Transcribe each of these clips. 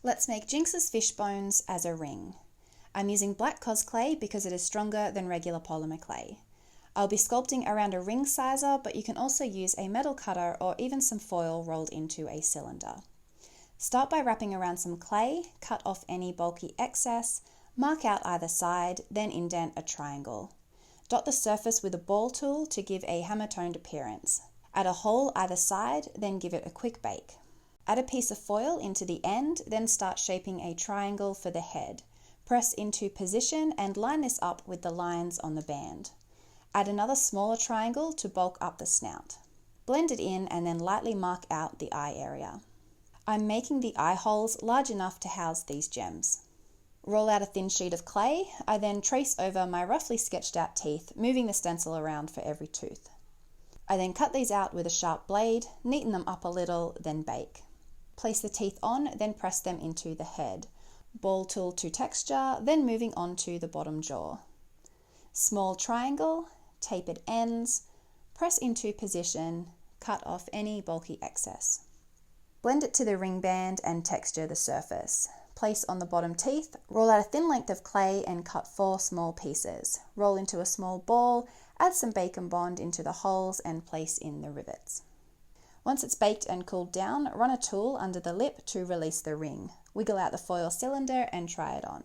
Let's make Jinx's Fishbones as a ring. I'm using black Cosclay because it is stronger than regular polymer clay. I'll be sculpting around a ring sizer, but you can also use a metal cutter or even some foil rolled into a cylinder. Start by wrapping around some clay, cut off any bulky excess, mark out either side, then indent a triangle. Dot the surface with a ball tool to give a hammer-toned appearance. Add a hole either side, then give it a quick bake. Add a piece of foil into the end, then start shaping a triangle for the head. Press into position and line this up with the lines on the band. Add another smaller triangle to bulk up the snout. Blend it in and then lightly mark out the eye area. I'm making the eye holes large enough to house these gems. Roll out a thin sheet of clay. I then trace over my roughly sketched out teeth, moving the stencil around for every tooth. I then cut these out with a sharp blade, neaten them up a little, then bake. Place the teeth on, then press them into the head. Ball tool to texture, then moving on to the bottom jaw. Small triangle, tapered ends, press into position, cut off any bulky excess. Blend it to the ring band and texture the surface. Place on the bottom teeth, roll out a thin length of clay and cut 4 small pieces. Roll into a small ball, add some bacon bond into the holes and place in the rivets. Once it's baked and cooled down, run a tool under the lip to release the ring. Wiggle out the foil cylinder and try it on.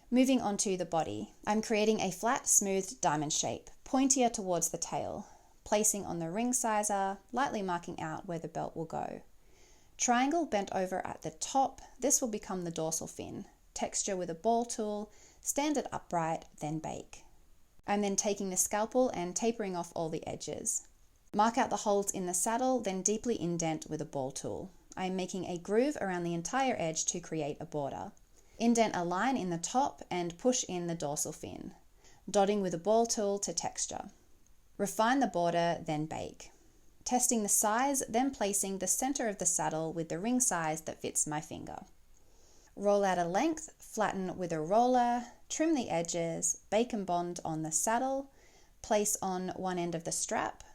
Moving on to the body, I'm creating a flat, smoothed diamond shape, pointier towards the tail. Placing on the ring sizer, lightly marking out where the belt will go. Triangle bent over at the top, this will become the dorsal fin. Texture with a ball tool, stand it upright, then bake. I'm then taking the scalpel and tapering off all the edges. Mark out the holes in the saddle, then deeply indent with a ball tool. I am making a groove around the entire edge to create a border. Indent a line in the top and push in the dorsal fin. Dotting with a ball tool to texture. Refine the border, then bake. Testing the size, then placing the center of the saddle with the ring size that fits my finger. Roll out a length, flatten with a roller, trim the edges, bacon bond on the saddle, place on one end of the strap,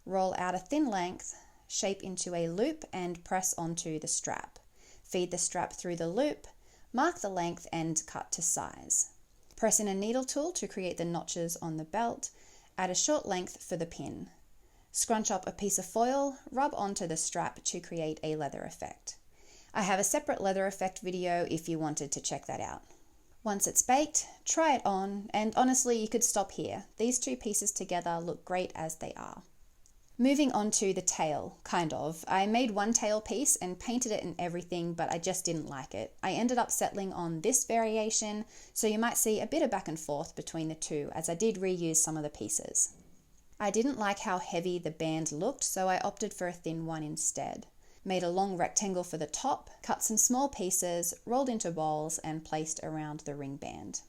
roll out a thin length, shape into a loop and press onto the strap. Feed the strap through the loop, mark the length and cut to size. Press in a needle tool to create the notches on the belt, add a short length for the pin. Scrunch up a piece of foil, rub onto the strap to create a leather effect. I have a separate leather effect video if you wanted to check that out. Once it's baked, try it on, and honestly you could stop here. These two pieces together look great as they are. Moving on to the tail, kind of. I made one tail piece and painted it and everything, but I just didn't like it. I ended up settling on this variation, so you might see a bit of back and forth between the two as I did reuse some of the pieces. I didn't like how heavy the band looked, so I opted for a thin one instead. Made a long rectangle for the top, cut some small pieces, rolled into balls and placed around the ring band.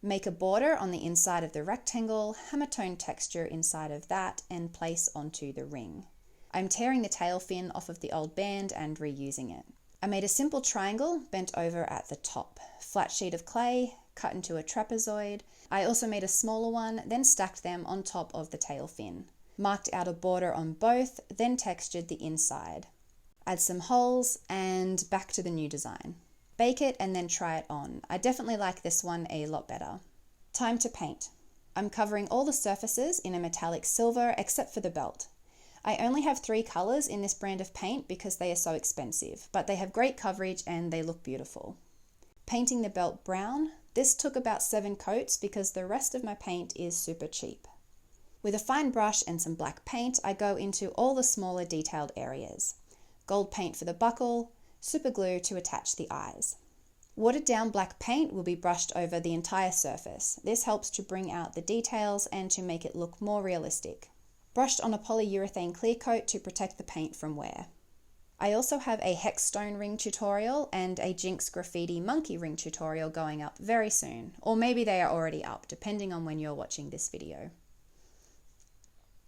Make a border on the inside of the rectangle, hammer tone texture inside of that and place onto the ring. I'm tearing the tail fin off of the old band and reusing it. I made a simple triangle bent over at the top, flat sheet of clay, cut into a trapezoid. I also made a smaller one, then stacked them on top of the tail fin. Marked out a border on both, then textured the inside. Add some holes and back to the new design. Bake it and then try it on. I definitely like this one a lot better. Time to paint. I'm covering all the surfaces in a metallic silver except for the belt. I only have 3 colors in this brand of paint because they are so expensive, but they have great coverage and they look beautiful. Painting the belt brown. This took about 7 coats because the rest of my paint is super cheap. With a fine brush and some black paint, I go into all the smaller detailed areas. Gold paint for the buckle, super glue to attach the eyes. Watered down black paint will be brushed over the entire surface. This helps to bring out the details and to make it look more realistic. Brushed on a polyurethane clear coat to protect the paint from wear. I also have a hex stone ring tutorial and a Jinx graffiti monkey ring tutorial going up very soon, or maybe they are already up depending on when you're watching this video.